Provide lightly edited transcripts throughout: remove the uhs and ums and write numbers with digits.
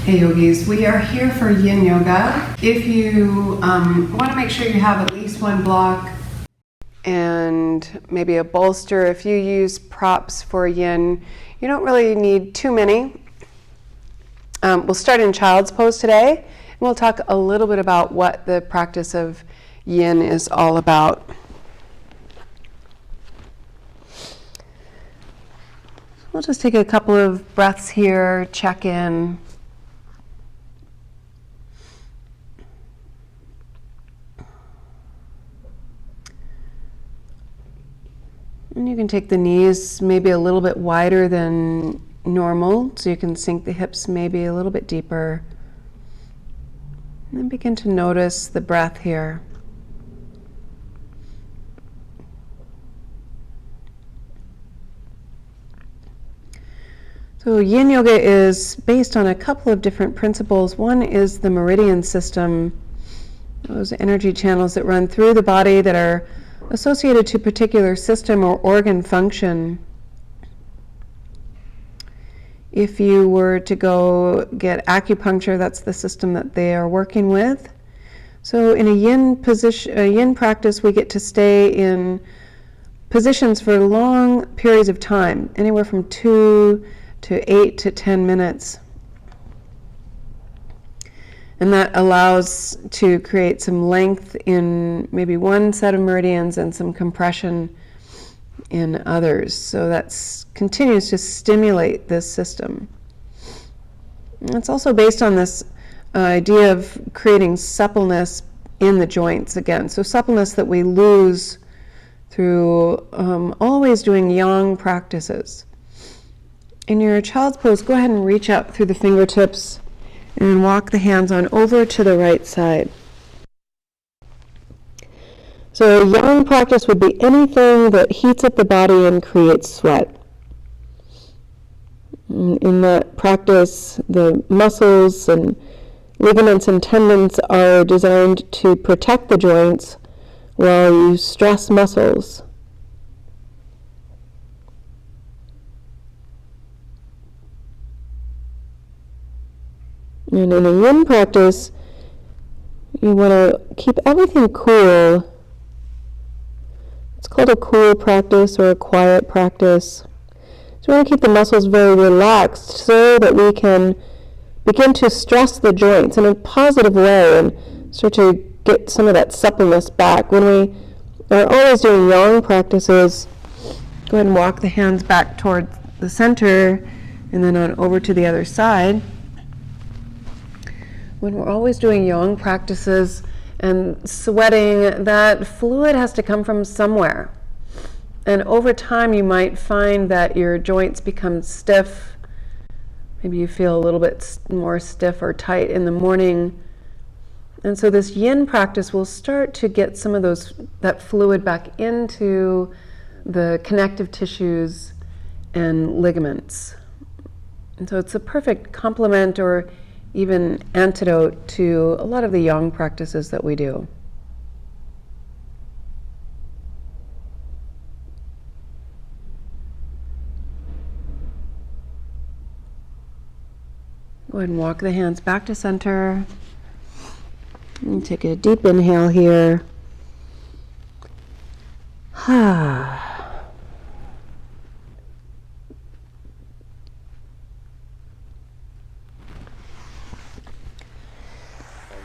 Hey yogis, we are here for Yin Yoga. If you want to make sure you have at least one block and maybe a bolster, if you use props for Yin, you don't really need too many. We'll start in child's pose today, and we'll talk a little bit about what the practice of Yin is all about. We'll just take a couple of breaths here, check in. And you can take the knees maybe a little bit wider than normal, so you can sink the hips maybe a little bit deeper. And then begin to notice the breath here. So Yin Yoga is based on a couple of different principles. One is the meridian system, those energy channels that run through the body that are associated to a particular system or organ function. If you were to go get acupuncture, that's the system that they are working with. So in a yin position, a yin practice, we get to stay in positions for long periods of time, anywhere from 2 to 8 to 10 minutes. And that allows to create some length in maybe one set of meridians and some compression in others. So that continues to stimulate this system. And it's also based on this idea of creating suppleness in the joints again. So suppleness that we lose through always doing yang practices. In your child's pose, go ahead and reach up through the fingertips and walk the hands on over to the right side. So a yang practice would be anything that heats up the body and creates sweat. In that practice, the muscles and ligaments and tendons are designed to protect the joints while you stress muscles. And in a yin practice, you want to keep everything cool. It's called a cool practice or a quiet practice. So we want to keep the muscles very relaxed so that we can begin to stress the joints in a positive way and start to get some of that suppleness back. When we are always doing yang practices, go ahead and walk the hands back toward the center and then on over to the other side. When we're always doing yang practices and sweating, that fluid has to come from somewhere. And over time you might find that your joints become stiff. Maybe you feel a little bit more stiff or tight in the morning. And so this yin practice will start to get some of that fluid back into the connective tissues and ligaments. And so it's a perfect complement or even antidote to a lot of the yang practices that we do. Go ahead and walk the hands back to center. And take a deep inhale here.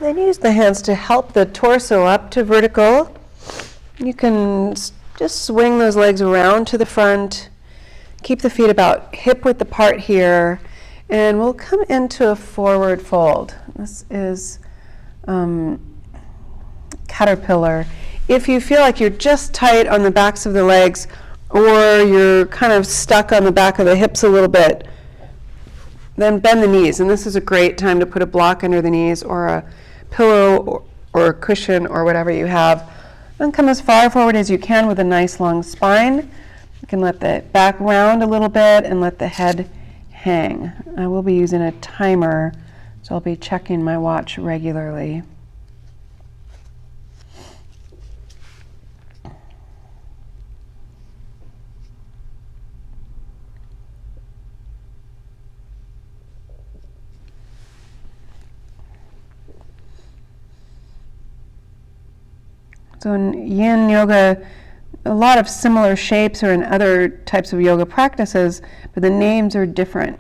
Then use the hands to help the torso up to vertical. You can just swing those legs around to the front. Keep the feet about hip-width apart here. And we'll come into a forward fold. This is caterpillar. If you feel like you're just tight on the backs of the legs or you're kind of stuck on the back of the hips a little bit, then bend the knees. And this is a great time to put a block under the knees or a pillow or a cushion or whatever you have. And come as far forward as you can with a nice long spine. You can let the back round a little bit and let the head hang. I will be using a timer, so I'll be checking my watch regularly. So in Yin Yoga, a lot of similar shapes are in other types of yoga practices, but the names are different.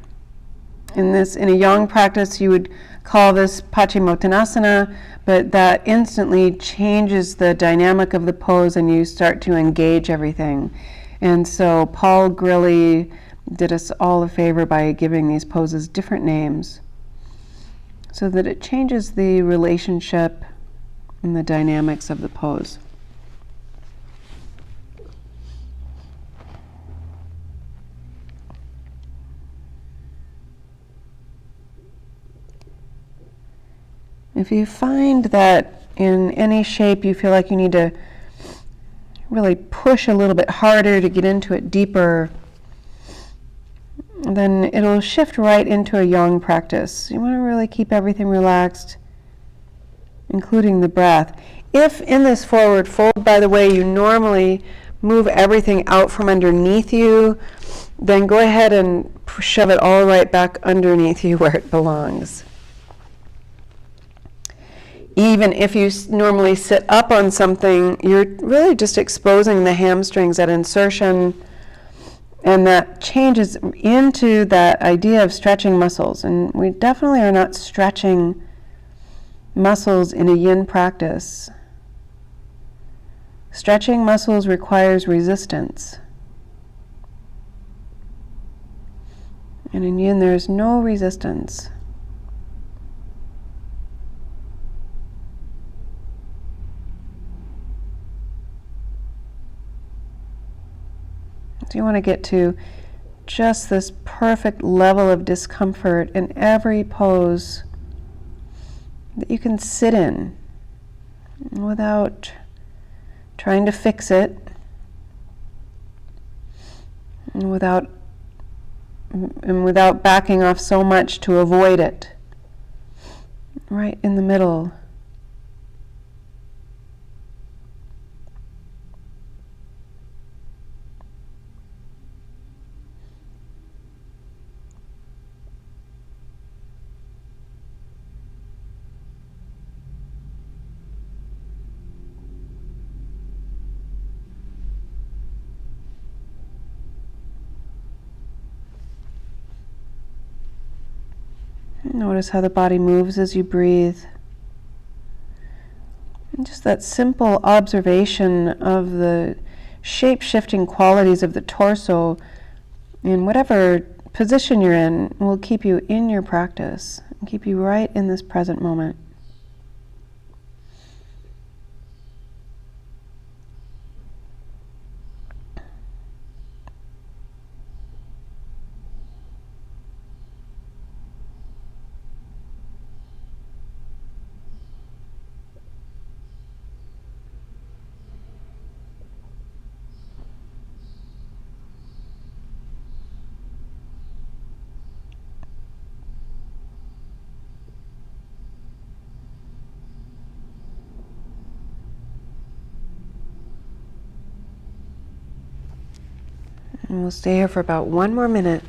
In a Yang practice, you would call this Paschimottanasana, but that instantly changes the dynamic of the pose and you start to engage everything. And so Paul Grilly did us all a favor by giving these poses different names so that it changes the relationship and the dynamics of the pose. If you find that in any shape you feel like you need to really push a little bit harder to get into it deeper, then it'll shift right into a Yang practice. You want to really keep everything relaxed, including the breath. If in this forward fold, by the way, you normally move everything out from underneath you, then go ahead and shove it all right back underneath you where it belongs. Even if you normally sit up on something, you're really just exposing the hamstrings at insertion, and that changes into that idea of stretching muscles. And we definitely are not stretching muscles in a Yin practice. Stretching muscles requires resistance. And in Yin, there's no resistance. So you want to get to just this perfect level of discomfort in every pose that you can sit in without trying to fix it, and without backing off so much to avoid it. Right in the middle. Notice how the body moves as you breathe. And just that simple observation of the shape-shifting qualities of the torso in whatever position you're in will keep you in your practice and keep you right in this present moment. And we'll stay here for about 1 more minute.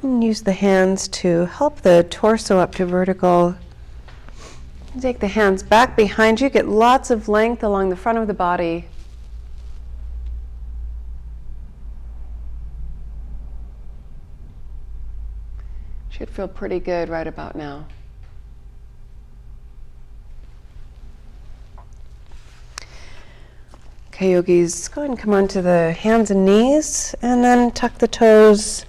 And use the hands to help the torso up to vertical. Take the hands back behind you, get lots of length along the front of the body. Should feel pretty good right about now. Okay, yogis, go ahead and come onto the hands and knees, and then tuck the toes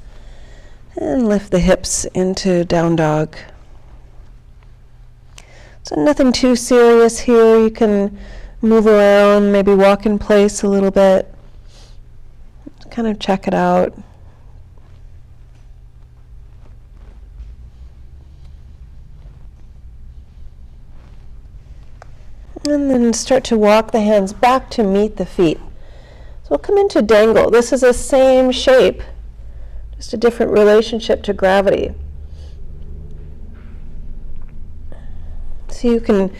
and lift the hips into down dog. So nothing too serious here. You can move around, maybe walk in place a little bit. Kind of check it out. And then start to walk the hands back to meet the feet. So we'll come into dangle. This is the same shape, just a different relationship to gravity. So you can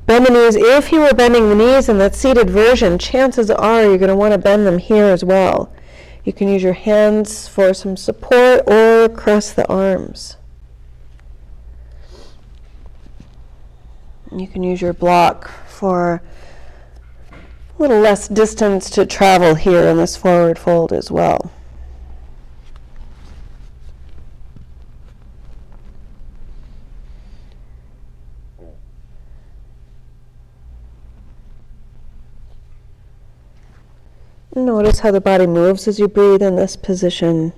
bend the knees. If you were bending the knees in that seated version, chances are you're going to want to bend them here as well. You can use your hands for some support or cross the arms. You can use your block for a little less distance to travel here in this forward fold as well. Notice how the body moves as you breathe in this position.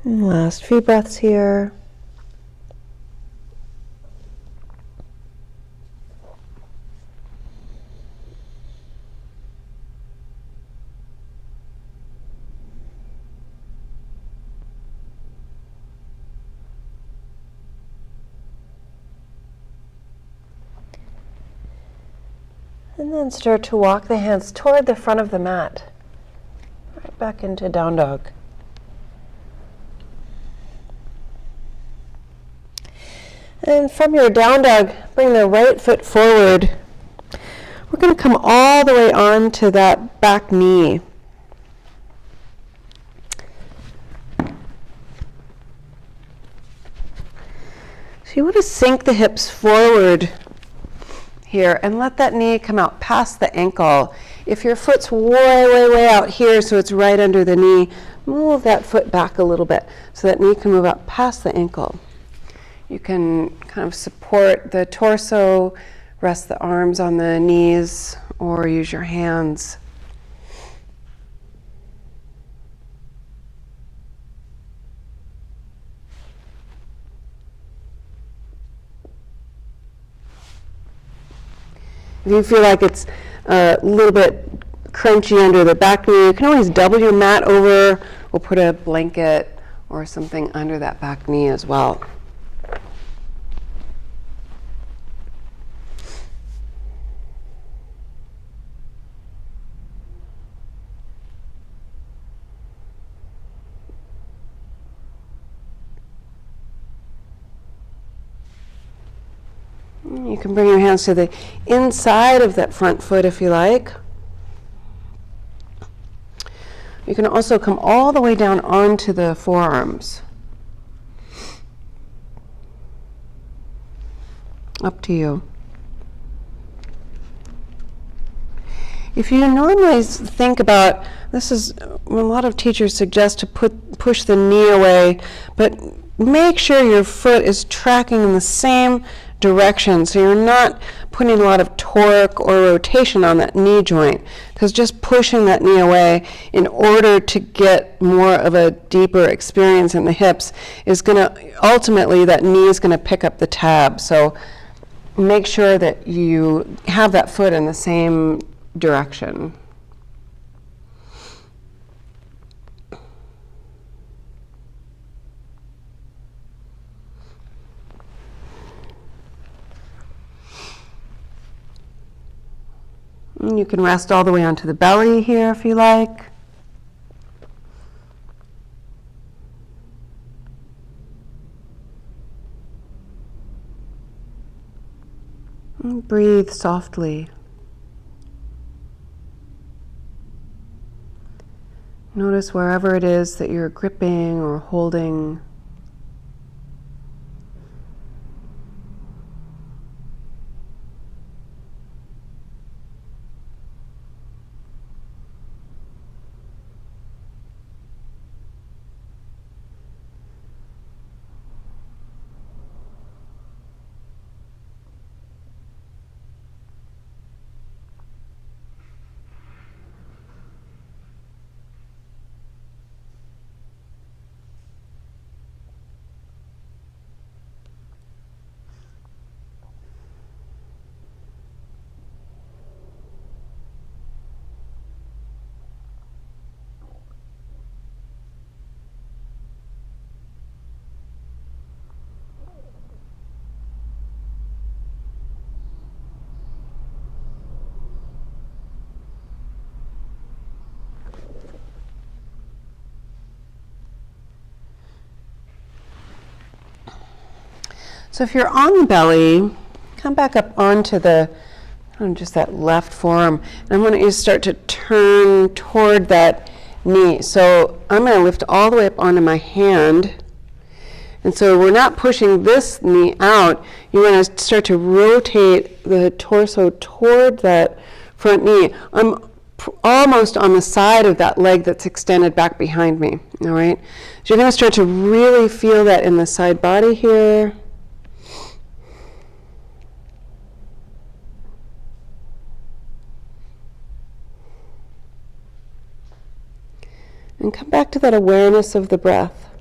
And last few breaths here. And then start to walk the hands toward the front of the mat. Right back into down dog. And from your down dog, bring the right foot forward. We're going to come all the way on to that back knee. So you want to sink the hips forward here and let that knee come out past the ankle. If your foot's way out here, so it's right under the knee, move that foot back a little bit so that knee can move out past the ankle. You can kind of support the torso, rest the arms on the knees, or use your hands. If you feel like it's a little bit crunchy under the back knee, you can always double your mat over or put a blanket or something under that back knee as well. You can bring your hands to the inside of that front foot if you like. You can also come all the way down onto the forearms. Up to you. If you normally think about, this is when a lot of teachers suggest to push the knee away, but make sure your foot is tracking in the same direction so you're not putting a lot of torque or rotation on that knee joint, because just pushing that knee away in order to get more of a deeper experience in the hips is going to, ultimately that knee is going to pick up the tab. So make sure that you have that foot in the same direction. And you can rest all the way onto the belly here if you like. And breathe softly. Notice wherever it is that you're gripping or holding. So if you're on the belly, come back up onto just that left forearm. And I want you to start to turn toward that knee. So I'm going to lift all the way up onto my hand. And so we're not pushing this knee out. You want to start to rotate the torso toward that front knee. I'm almost on the side of that leg that's extended back behind me. All right? So you're going to start to really feel that in the side body here. And come back to that awareness of the breath.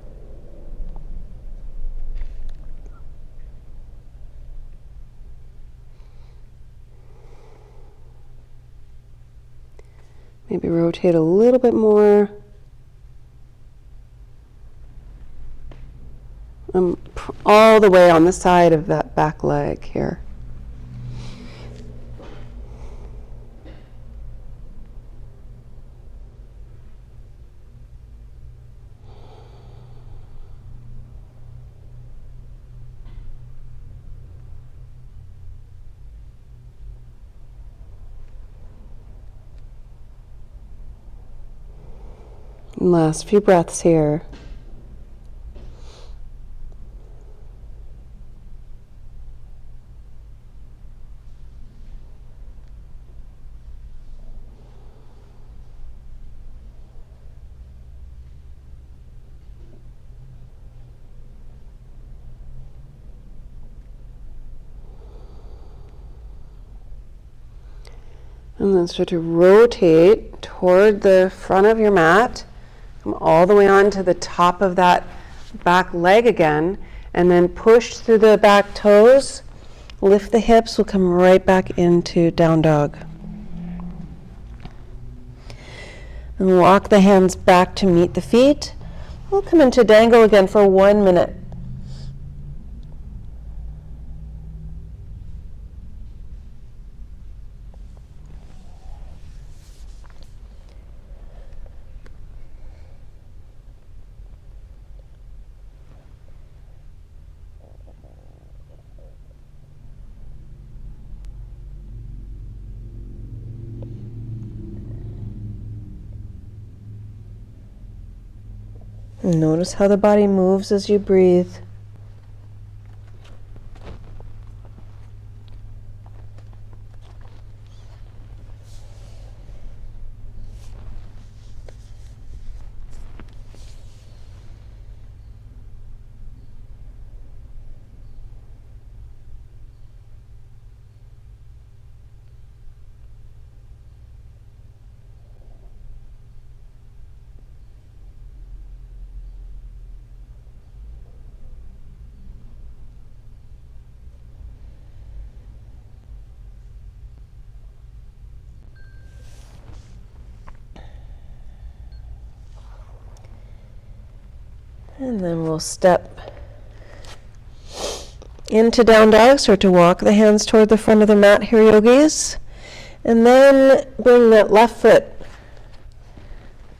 Maybe rotate a little bit more. All the way on the side of that back leg here. And last few breaths here. And then start to rotate toward the front of your mat. Come all the way onto the top of that back leg again. And then push through the back toes. Lift the hips. We'll come right back into down dog. And walk the hands back to meet the feet. We'll come into dangle again for 1 minute. Notice how the body moves as you breathe. And then we'll step into down dog. Start to walk the hands toward the front of the mat here, yogis. And then bring that left foot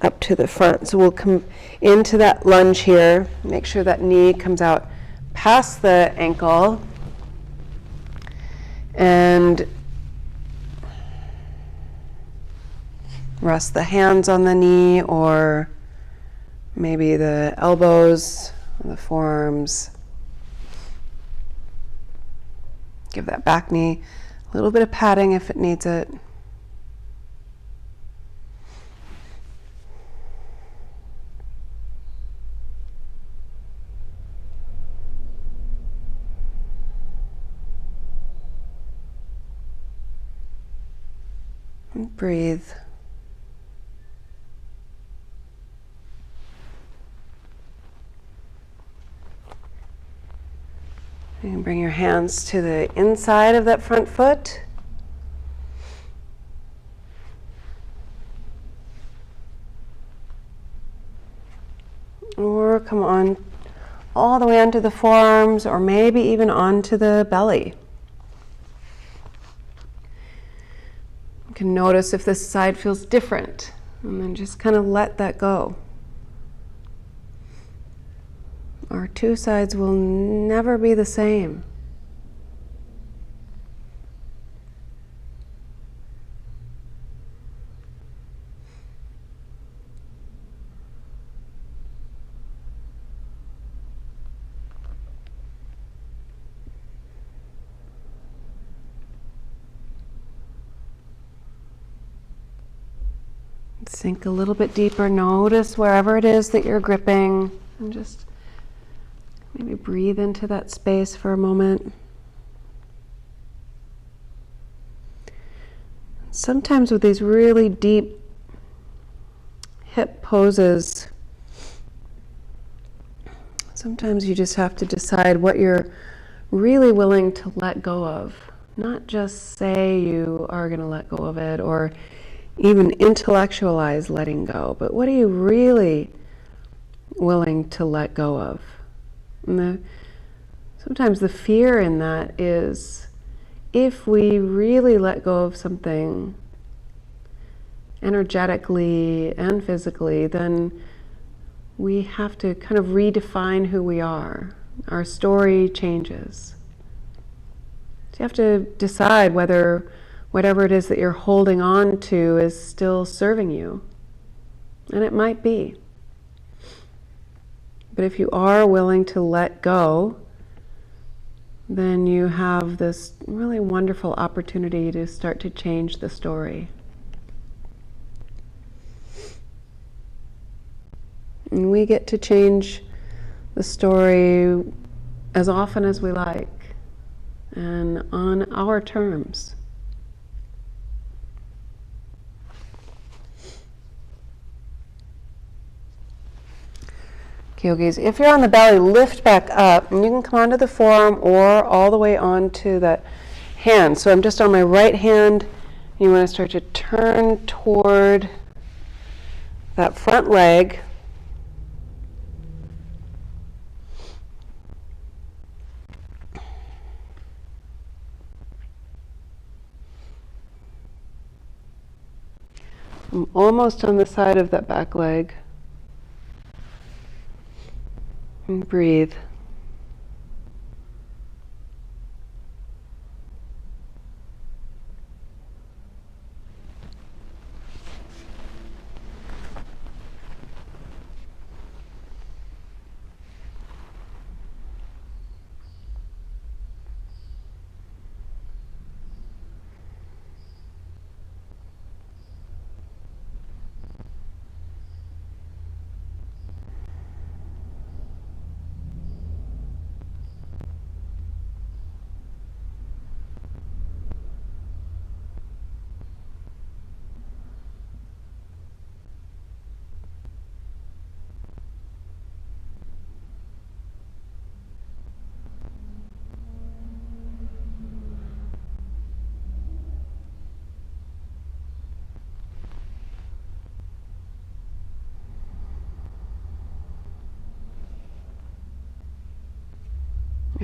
up to the front. So we'll come into that lunge here. Make sure that knee comes out past the ankle. And rest the hands on the knee, or maybe the elbows, the forearms. Give that back knee a little bit of padding if it needs it. And breathe. You can bring your hands to the inside of that front foot. Or come on all the way onto the forearms, or maybe even onto the belly. You can notice if this side feels different, and then just kind of let that go. Our two sides will never be the same. Sink a little bit deeper. Notice wherever it is that you're gripping, and just maybe breathe into that space for a moment. Sometimes with these really deep hip poses, sometimes you just have to decide what you're really willing to let go of. Not just say you are going to let go of it, or even intellectualize letting go, but what are you really willing to let go of? And sometimes the fear in that is, if we really let go of something energetically and physically, then we have to kind of redefine who we are. Our story changes. So you have to decide whether whatever it is that you're holding on to is still serving you. And it might be. But if you are willing to let go, then you have this really wonderful opportunity to start to change the story. And we get to change the story as often as we like, and on our terms. Okay, yogis, if you're on the belly, lift back up, and you can come onto the forearm or all the way onto that hand. So I'm just on my right hand. You want to start to turn toward that front leg. I'm almost on the side of that back leg. And breathe.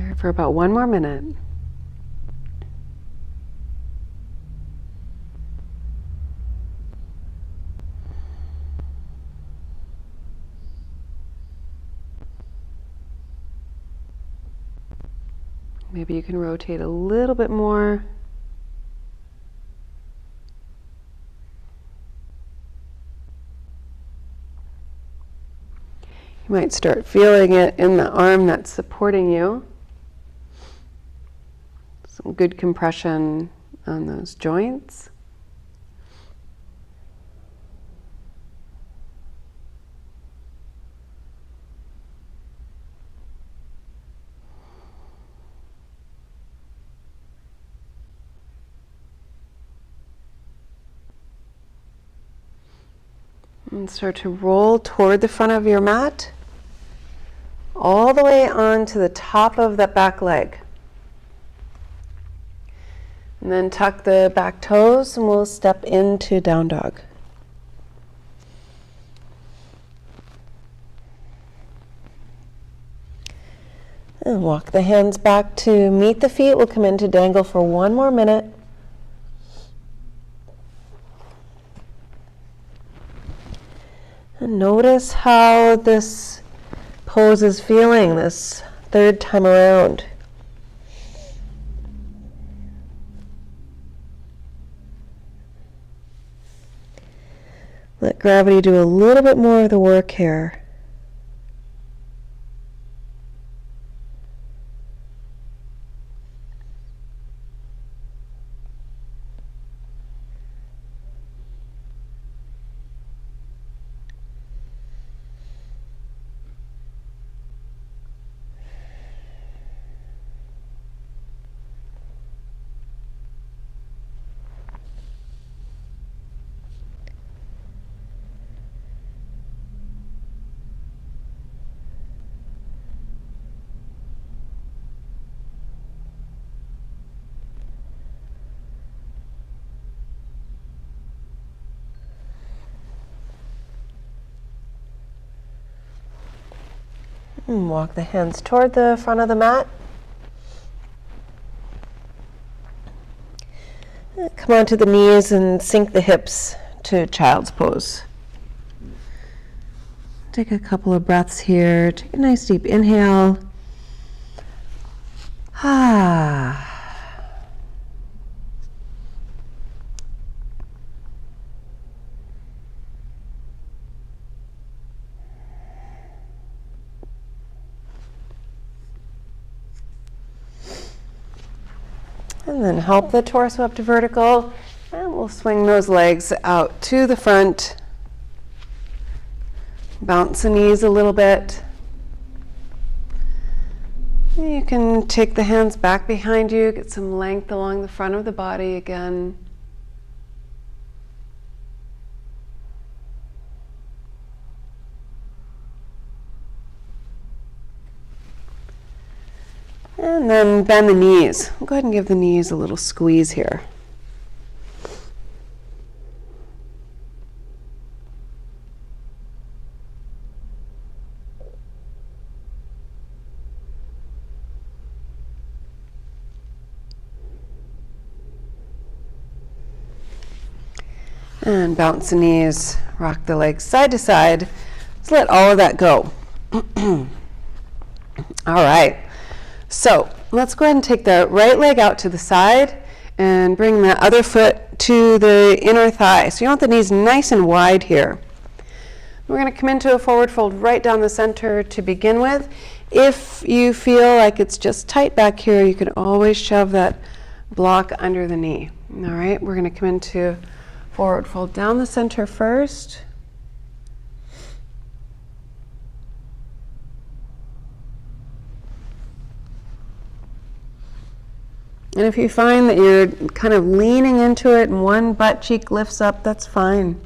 Here for about 1 more minute. Maybe you can rotate a little bit more. You might start feeling it in the arm that's supporting you. Some good compression on those joints. And start to roll toward the front of your mat, all the way onto the top of that back leg. And then tuck the back toes and we'll step into down dog. And walk the hands back to meet the feet. We'll come into dangle for 1 more minute. And notice how this pose is feeling this third time around. Let gravity do a little bit more of the work here. And walk the hands toward the front of the mat. Come onto the knees and sink the hips to child's pose. Take a couple of breaths here. Take a nice deep inhale. And then help the torso up to vertical, and we'll swing those legs out to the front. Bounce the knees a little bit. You can take the hands back behind you, get some length along the front of the body again. And then bend the knees. We'll go ahead and give the knees a little squeeze here. And bounce the knees, rock the legs side to side. Let's let all of that go. All right. So let's go ahead and take the right leg out to the side and bring the other foot to the inner thigh. So you want the knees nice and wide here. We're going to come into a forward fold right down the center to begin with. If you feel like it's just tight back here, you can always shove that block under the knee. All right, we're going to come into forward fold down the center first. And if you find that you're kind of leaning into it and one butt cheek lifts up, that's fine.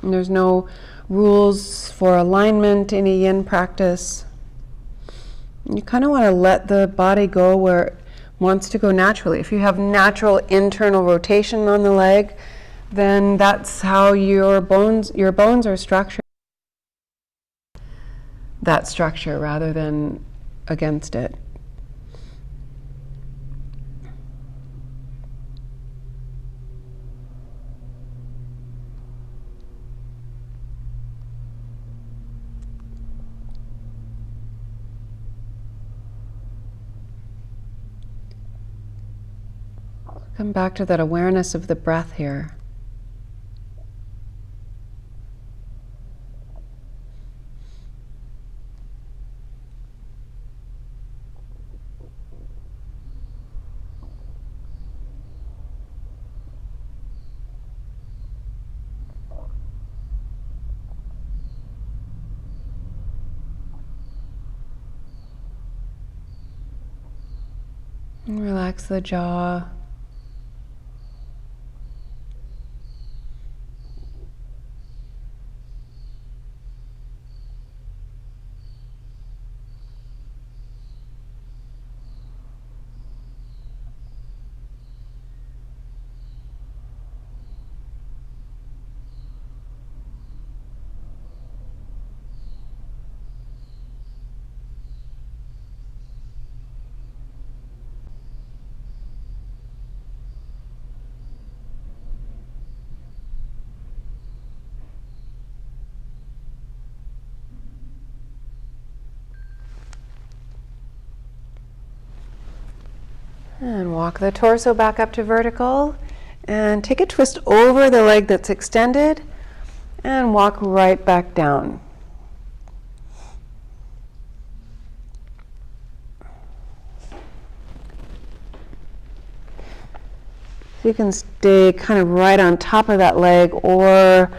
And there's no rules for alignment in a yin practice. You kind of want to let the body go where it wants to go naturally. If you have natural internal rotation on the leg, then that's how your bones are structured. that structure rather than against it. Come back to that awareness of the breath here. And relax the jaw. And walk the torso back up to vertical and take a twist over the leg that's extended and walk right back down. So you can stay kind of right on top of that leg, or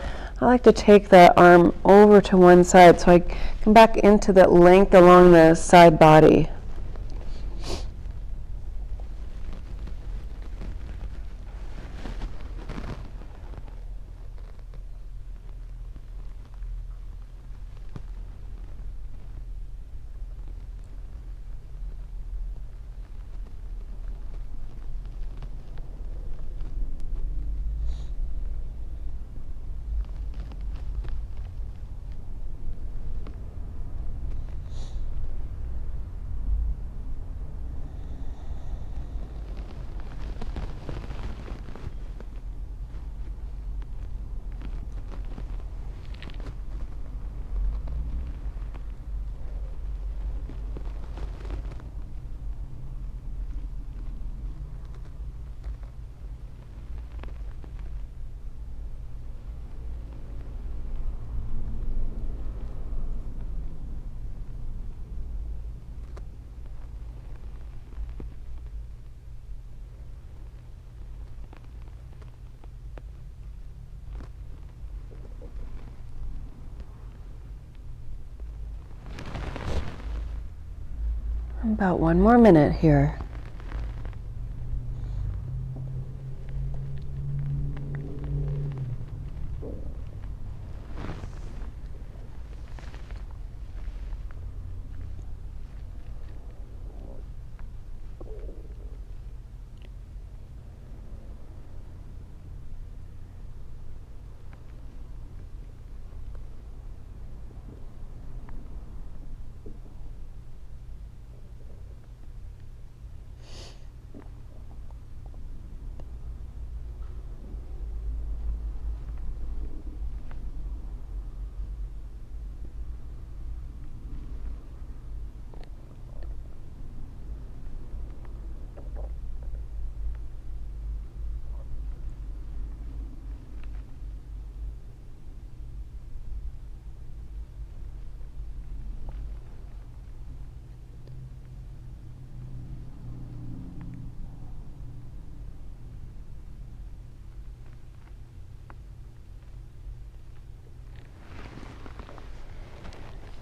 I like to take the arm over to one side so I come back into that length along the side body. About one more minute here.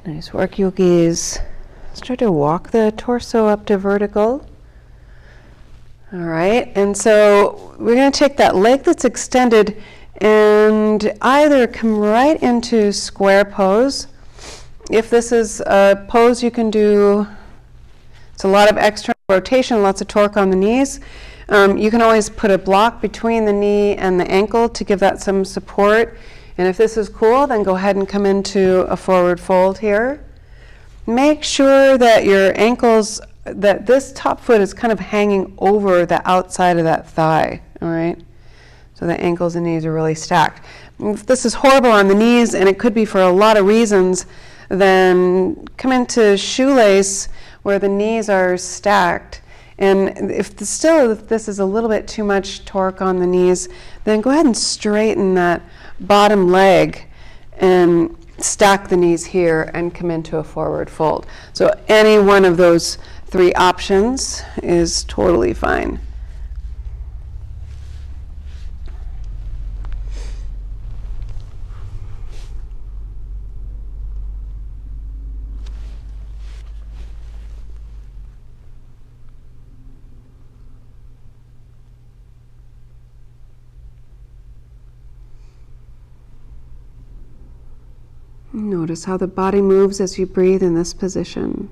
Nice work, yogis. Start to walk the torso up to vertical. All right, and so we're going to take that leg that's extended and either come right into square pose. If this is a pose you can do, it's a lot of external rotation, lots of torque on the knees. You can always put a block between the knee and the ankle to give that some support. And if this is cool, then go ahead and come into a forward fold here. Make sure that your ankles, that this top foot is kind of hanging over the outside of that thigh, all right? So the ankles and knees are really stacked. If this is horrible on the knees, and it could be for a lot of reasons, then come into shoelace where the knees are stacked. And if this is a little bit too much torque on the knees, then go ahead and straighten that bottom leg and stack the knees here and come into a forward fold. So any one of those three options is totally fine. Notice how the body moves as you breathe in this position.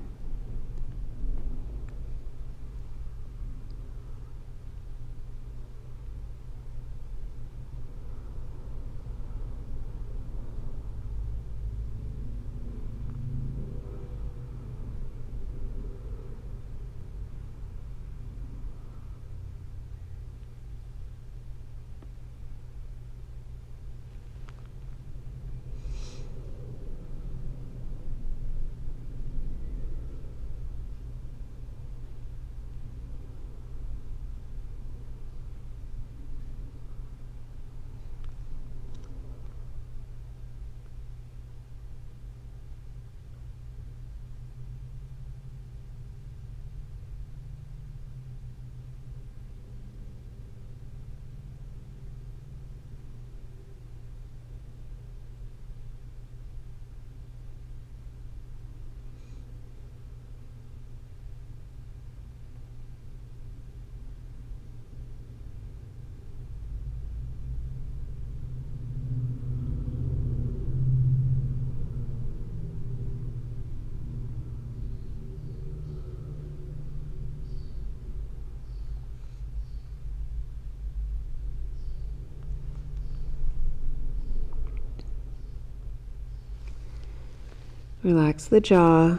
Relax the jaw.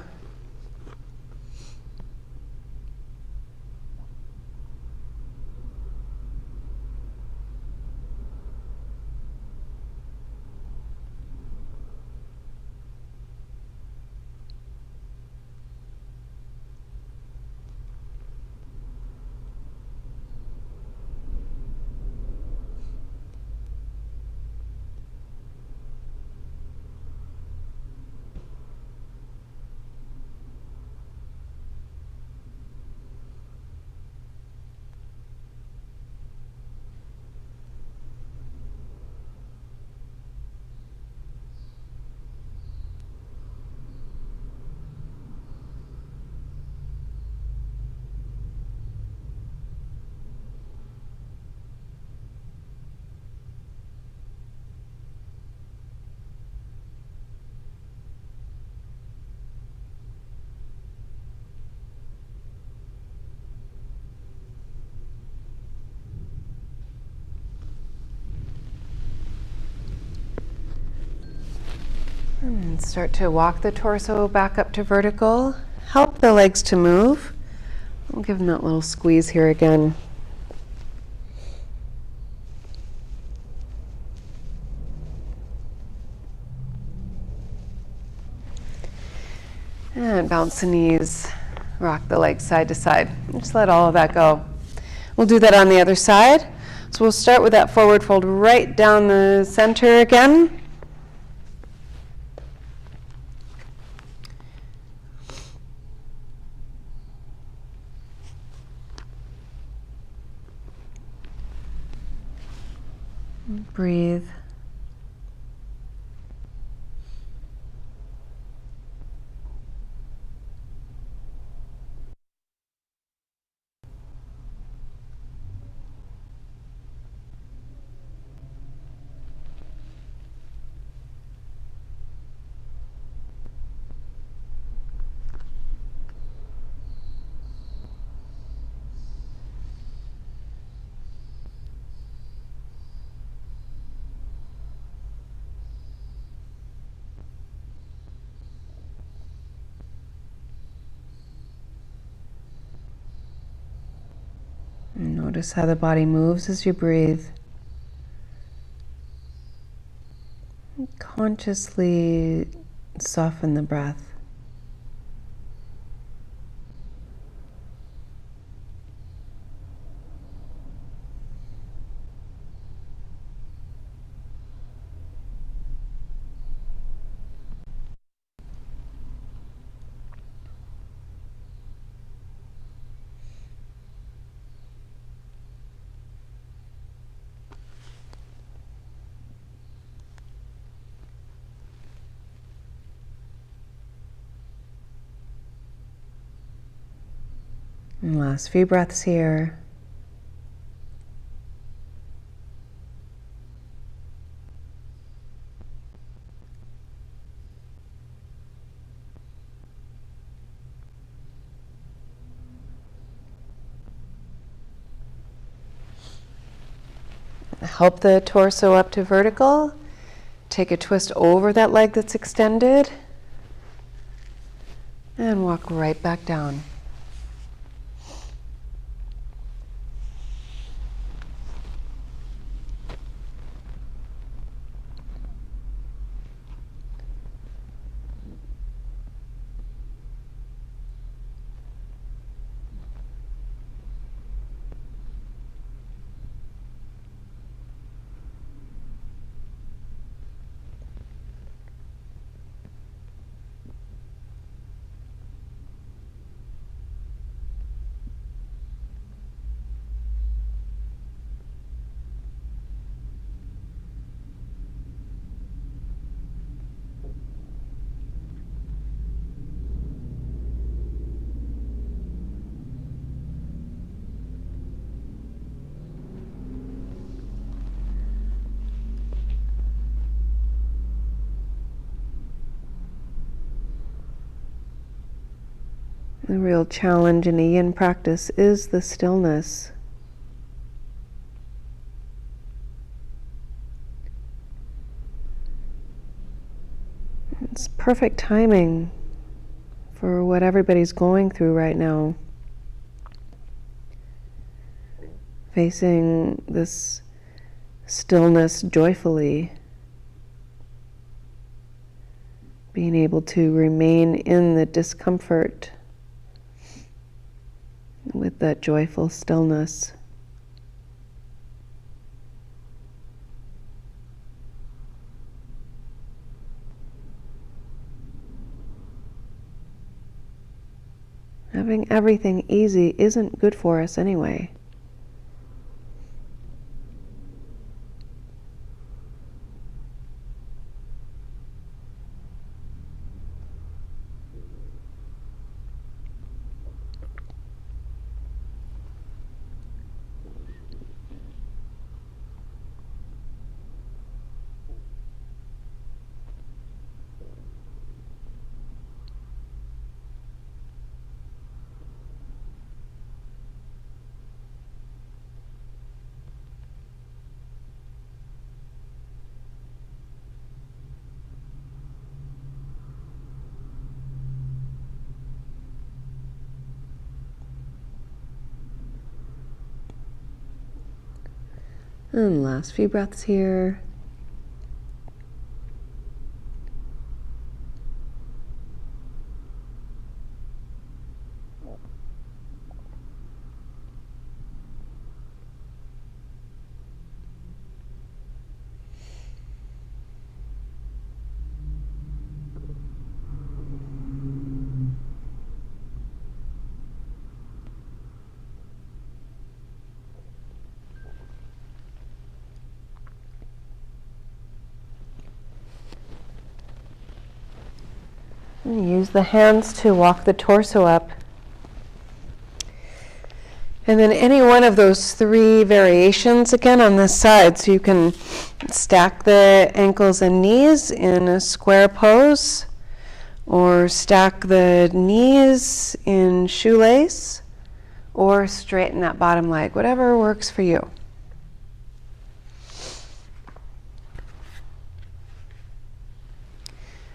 And start to walk the torso back up to vertical. Help the legs to move. We'll give them that little squeeze here again. And bounce the knees, rock the legs side to side. Just let all of that go. We'll do that on the other side. So we'll start with that forward fold right down the center again. Breathe. Notice how the body moves as you breathe. Consciously soften the breath. And last few breaths here. Help the torso up to vertical. Take a twist over that leg that's extended. And walk right back down. The real challenge in a yin practice is the stillness. It's perfect timing for what everybody's going through right now. Facing this stillness joyfully. Being able to remain in the discomfort with that joyful stillness. Having everything easy isn't good for us anyway. And last few breaths here. And use the hands to walk the torso up. And then any one of those three variations again on this side. So you can stack the ankles and knees in a square pose, or stack the knees in shoelace, or straighten that bottom leg, whatever works for you.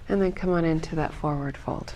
And then come on into that forward fold.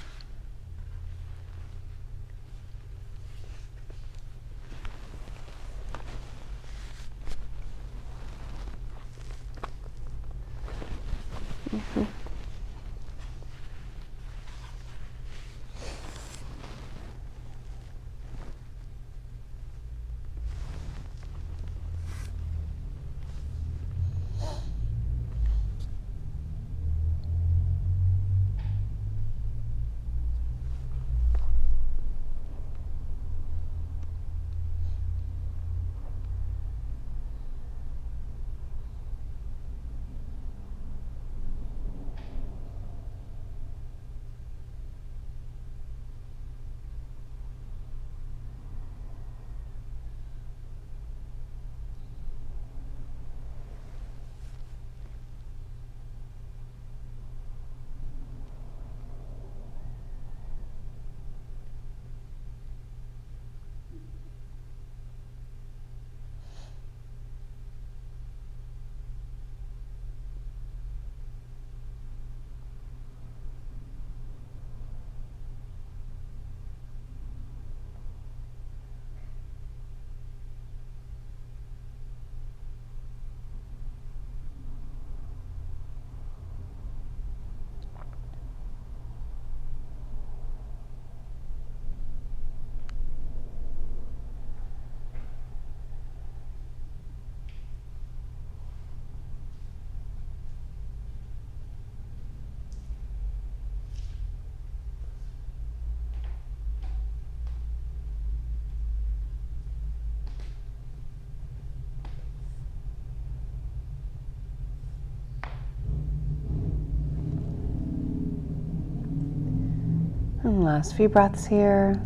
And last few breaths here.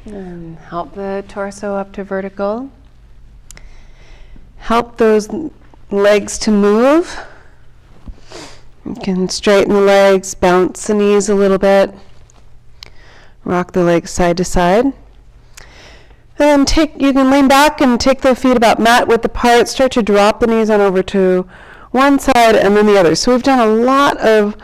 And help the torso up to vertical. Help those legs to move. You can straighten the legs, bounce the knees a little bit. Rock the legs side to side. And you can lean back and take the feet about mat width apart. Start to drop the knees on over to one side and then the other. So we've done a lot of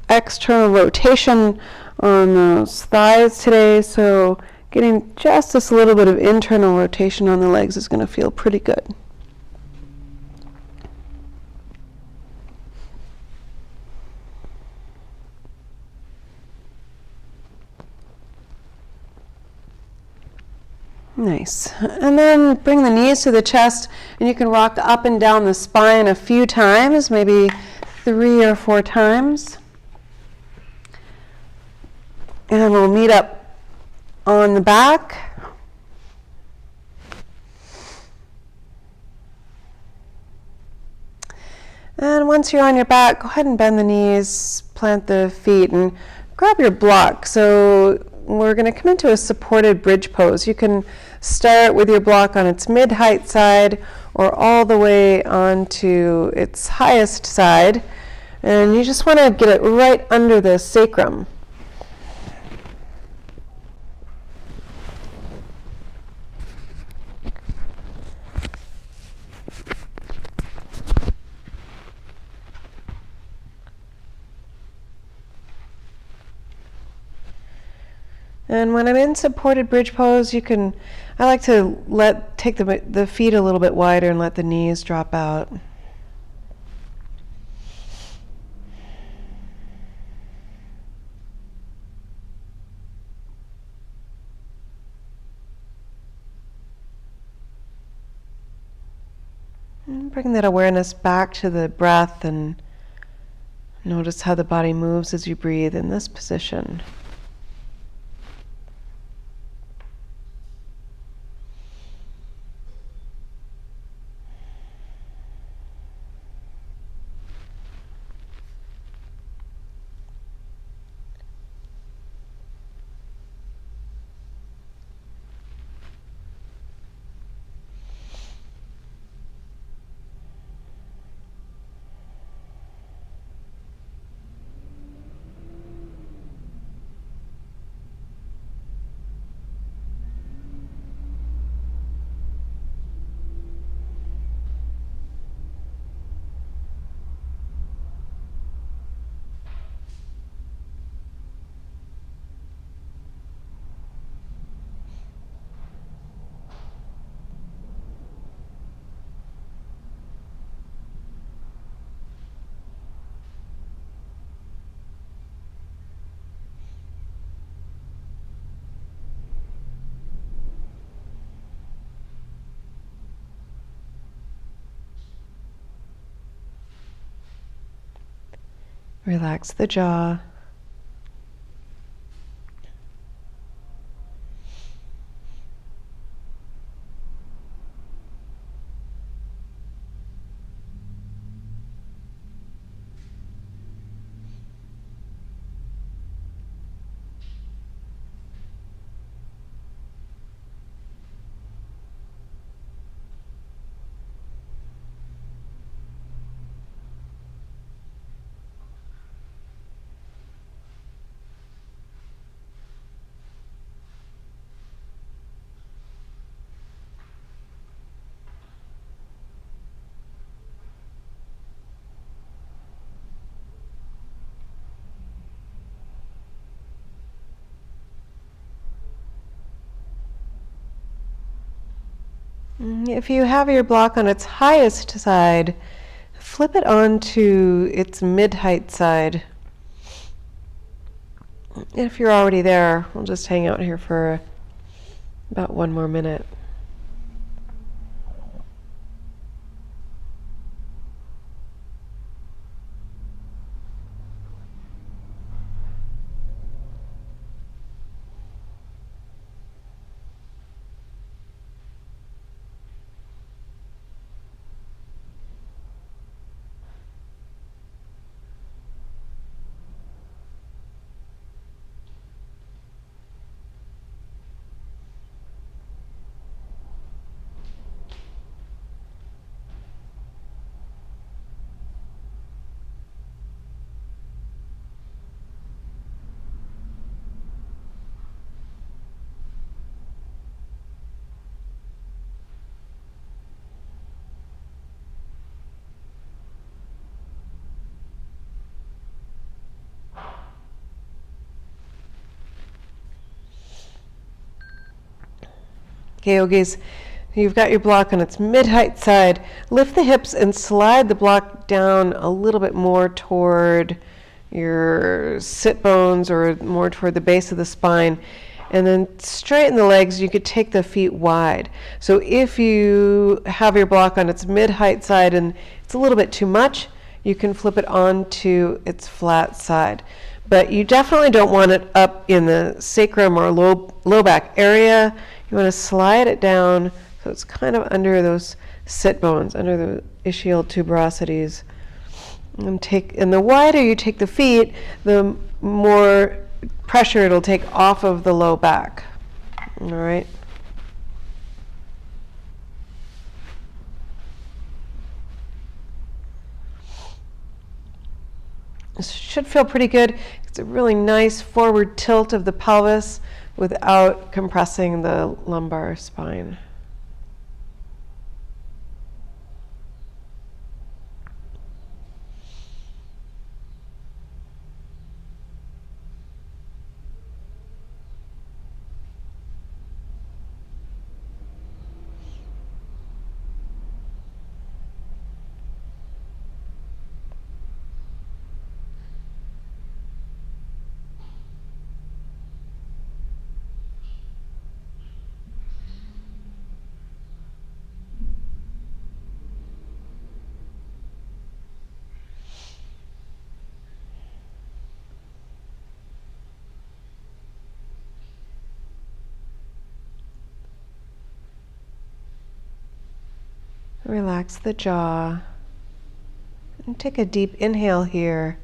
external rotation on those thighs today. So getting just this little bit of internal rotation on the legs is going to feel pretty good. Nice. And then bring the knees to the chest, and you can rock up and down the spine a few times, maybe 3 or 4 times. And we'll meet up on the back. And once you're on your back, go ahead and bend the knees, plant the feet, and grab your block. So we're going to come into a supported bridge pose. You can start with your block on its mid-height side or all the way onto its highest side. And you just want to get it right under the sacrum. And when I'm in supported bridge pose, I like to take the feet a little bit wider and let the knees drop out. And bring that awareness back to the breath and notice how the body moves as you breathe in this position. Relax the jaw. If you have your block on its highest side, flip it onto its mid-height side. If you're already there, we'll just hang out here for about 1 more minute. Okay, yogis, you've got your block on its mid-height side. Lift the hips and slide the block down a little bit more toward your sit bones or more toward the base of the spine. And then straighten the legs. You could take the feet wide. So if you have your block on its mid-height side and it's a little bit too much, you can flip it onto its flat side. But you definitely don't want it up in the sacrum or low back area. You want to slide it down so it's kind of under those sit bones, under the ischial tuberosities. And the wider you take the feet, the more pressure it'll take off of the low back. All right. This should feel pretty good. It's a really nice forward tilt of the pelvis without compressing the lumbar spine. Relax the jaw and take a deep inhale here.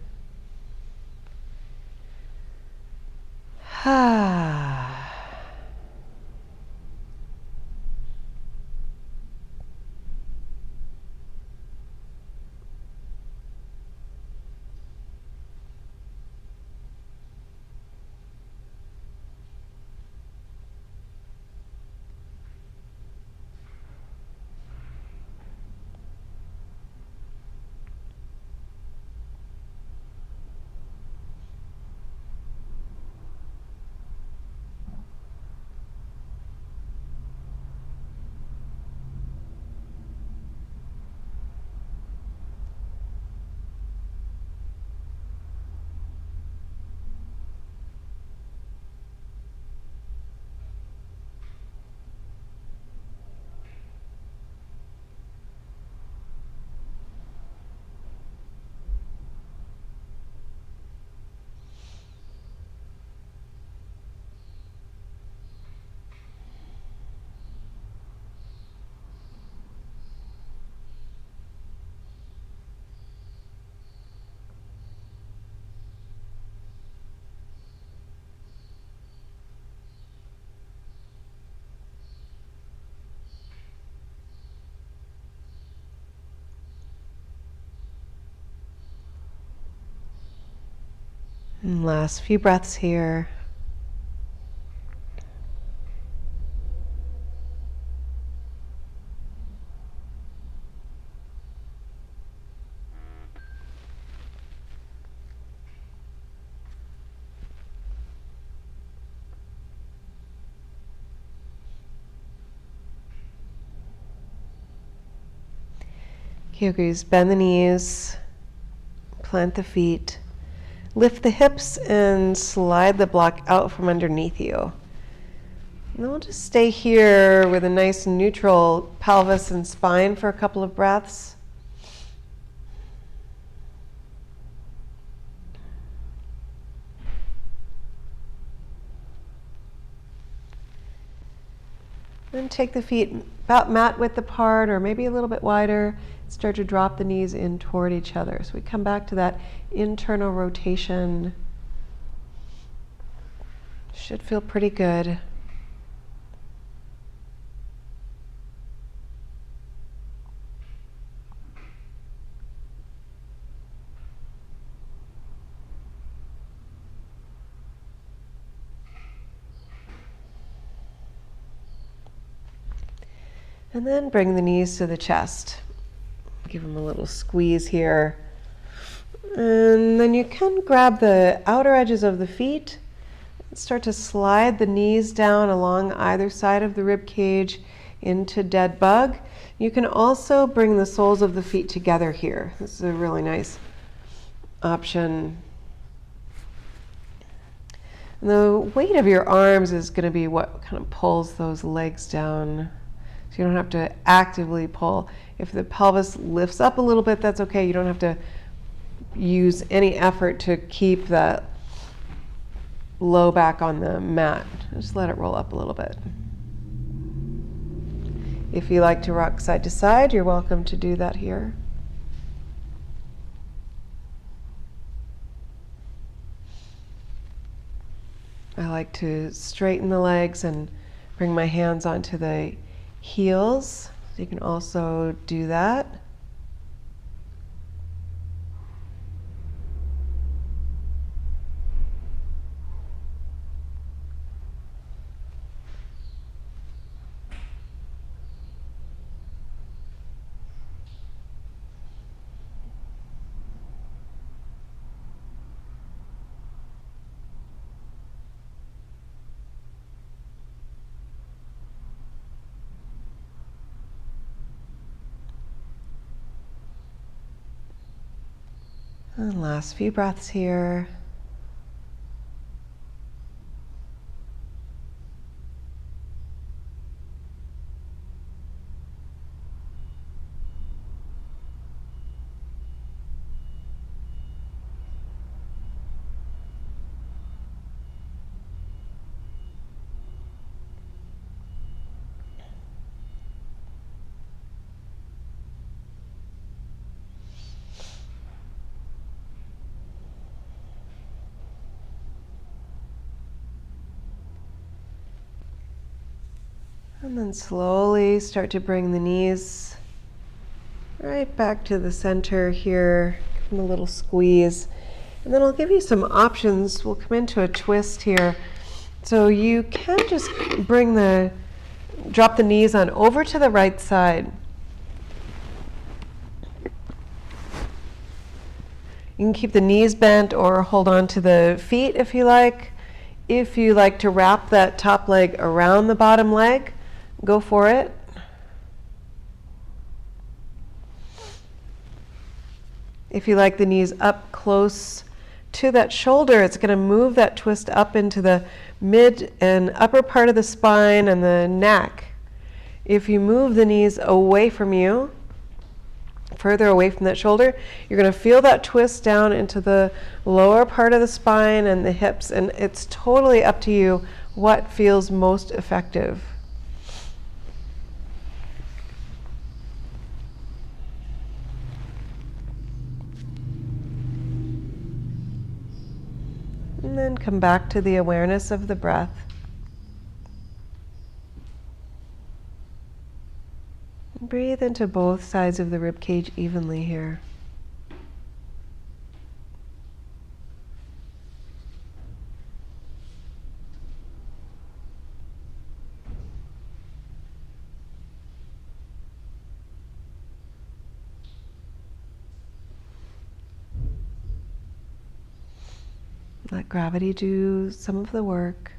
And last few breaths here. Yogis, bend the knees, plant the feet, lift the hips and slide the block out from underneath you. And then we'll just stay here with a nice neutral pelvis and spine for a couple of breaths. Then take the feet about mat width apart or maybe a little bit wider. Start to drop the knees in toward each other. So we come back to that internal rotation. Should feel pretty good. And then bring the knees to the chest. Give them a little squeeze here. And then you can grab the outer edges of the feet and start to slide the knees down along either side of the rib cage into dead bug. You can also bring the soles of the feet together here. This is a really nice option. And the weight of your arms is going to be what kind of pulls those legs down. So you don't have to actively pull. If the pelvis lifts up a little bit, that's okay. You don't have to use any effort to keep that low back on the mat. Just let it roll up a little bit. If you like to rock side to side, you're welcome to do that here. I like to straighten the legs and bring my hands onto the heels. So you can also do that. And last few breaths here. And then slowly start to bring the knees right back to the center here. Give them a little squeeze. And then I'll give you some options. We'll come into a twist here. So you can just drop the knees on over to the right side. You can keep the knees bent or hold on to the feet if you like. If you like to wrap that top leg around the bottom leg, go for it. If you like the knees up close to that shoulder, it's going to move that twist up into the mid and upper part of the spine and the neck. If you move the knees away from you, further away from that shoulder, you're going to feel that twist down into the lower part of the spine and the hips, and it's totally up to you what feels most effective. And then come back to the awareness of the breath. Breathe into both sides of the rib cage evenly here. Let gravity do some of the work.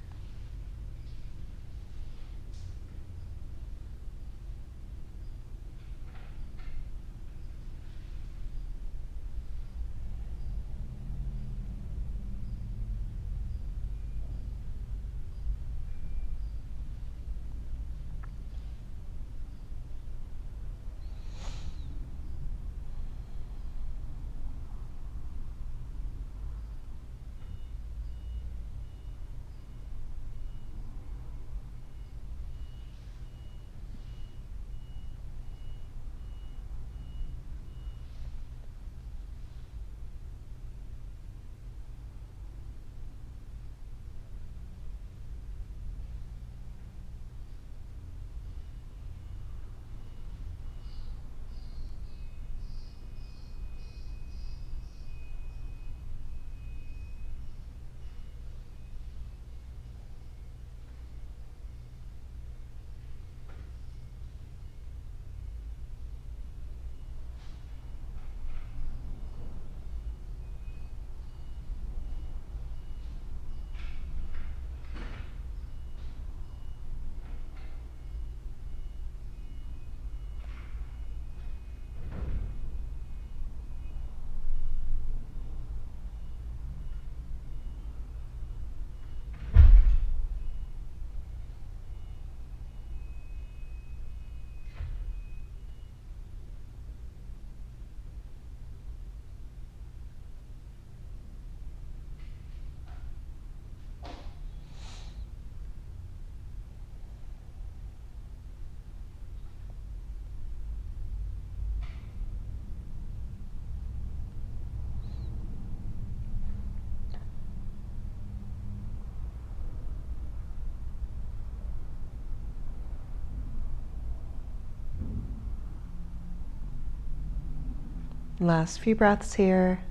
Last few breaths here.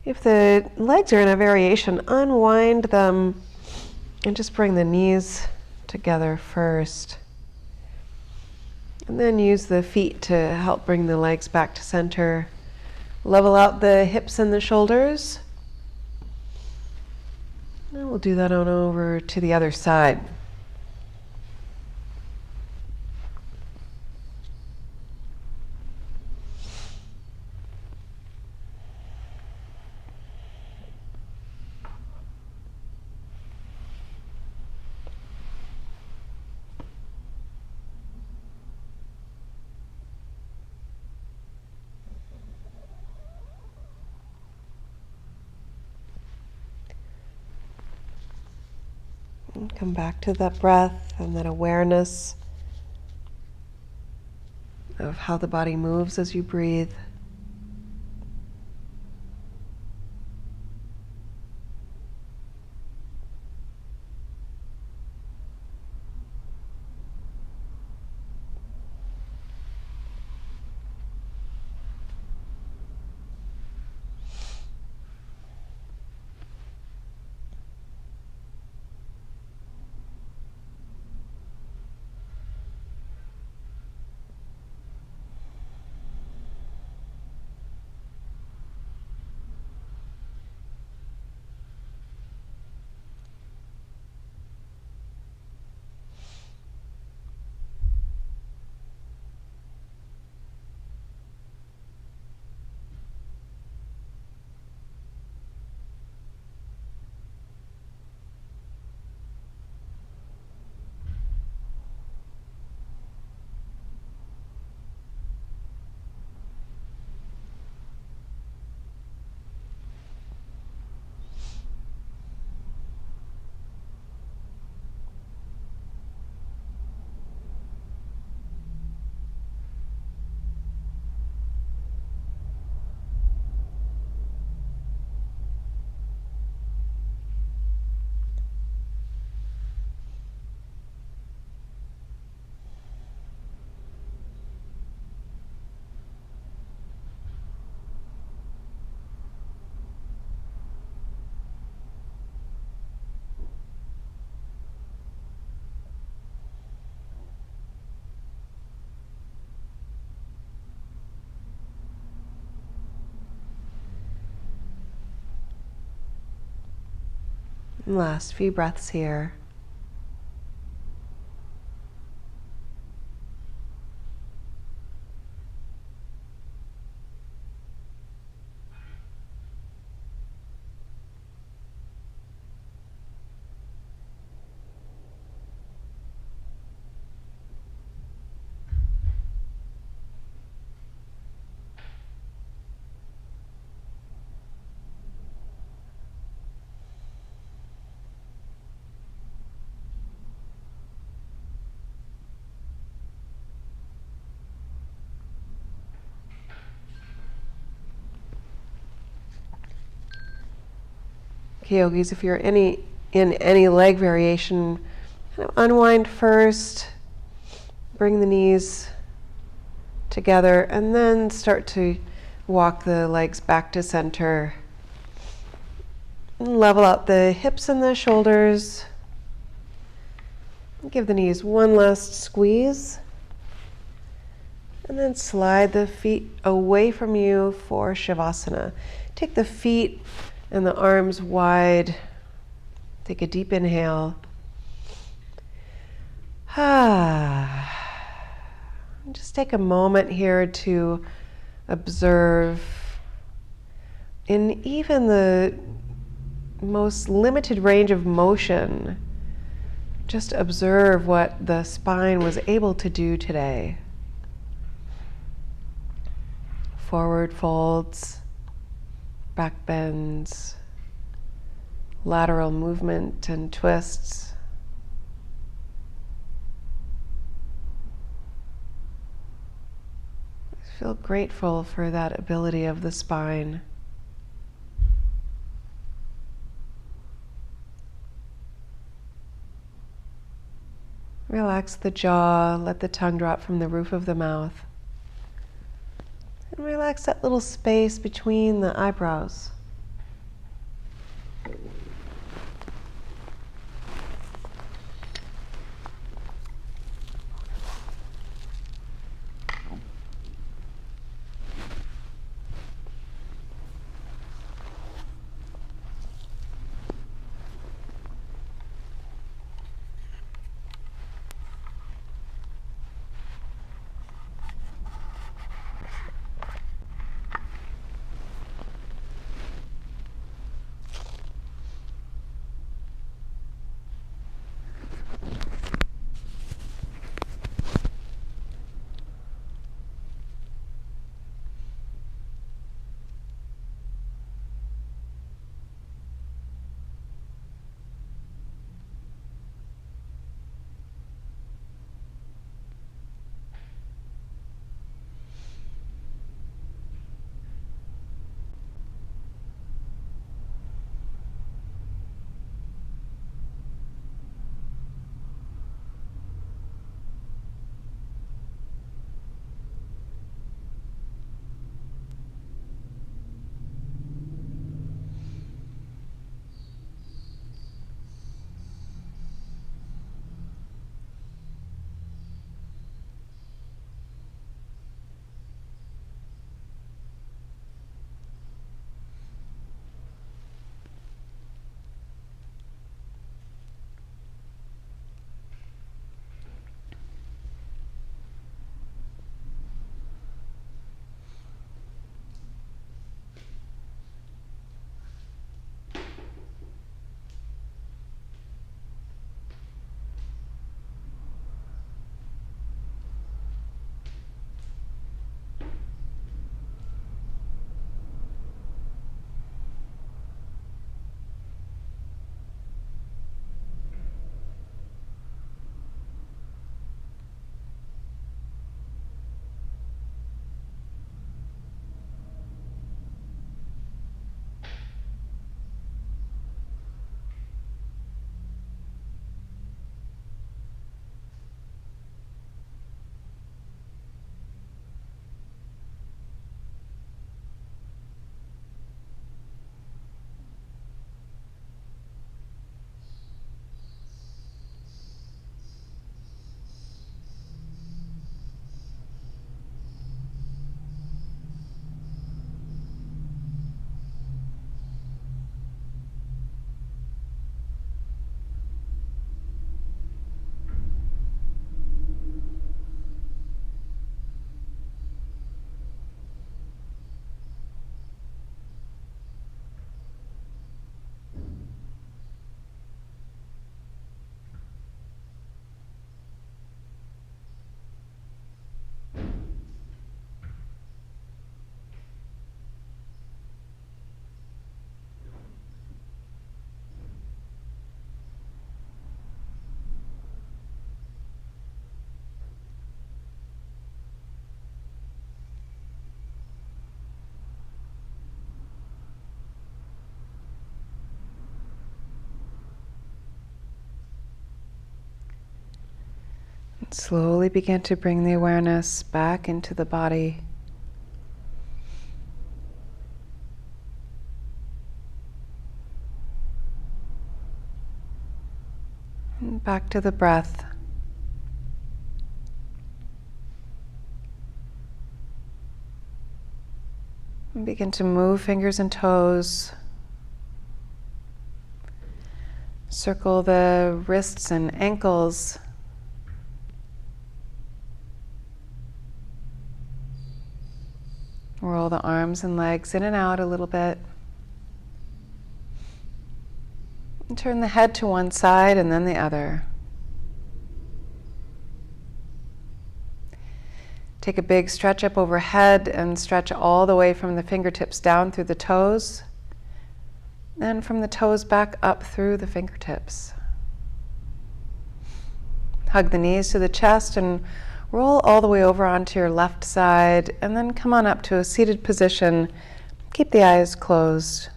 If the legs are in a variation, unwind them and just bring the knees together first. And then use the feet to help bring the legs back to center. Level out the hips and the shoulders. And we'll do that on over to the other side. And come back to that breath and that awareness of how the body moves as you breathe. Last few breaths here. Okay, yogis, if you're in any leg variation, kind of unwind first, bring the knees together, and then start to walk the legs back to center. And level out the hips and the shoulders. Give the knees one last squeeze. And then slide the feet away from you for Shavasana. Take the feet and the arms wide. Take a deep inhale. Just take a moment here to observe, in even the most limited range of motion, just observe what the spine was able to do today. Forward folds, back bends, lateral movement and twists. Feel grateful for that ability of the spine. Relax the jaw, let the tongue drop from the roof of the mouth. And relax that little space between the eyebrows. Slowly begin to bring the awareness back into the body. And back to the breath. And begin to move fingers and toes. Circle the wrists and ankles. Roll the arms and legs in and out a little bit. And turn the head to one side and then the other. Take a big stretch up overhead and stretch all the way from the fingertips down through the toes. And from the toes back up through the fingertips. Hug the knees to the chest and roll all the way over onto your left side, and then come on up to a seated position. Keep the eyes closed.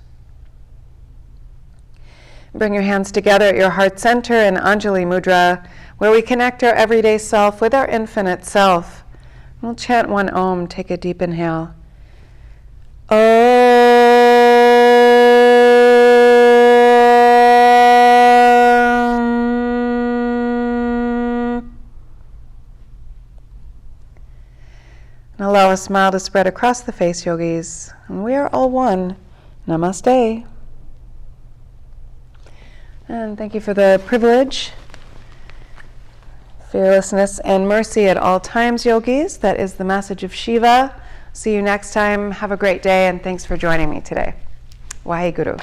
Bring your hands together at your heart center in Anjali Mudra, where we connect our everyday self with our infinite self. We'll chant one Om. Take a deep inhale. Om. And allow a smile to spread across the face, yogis. And we are all one. Namaste. And thank you for the privilege, fearlessness, and mercy at all times, yogis. That is the message of Shiva. See you next time. Have a great day, and thanks for joining me today. Waheguru.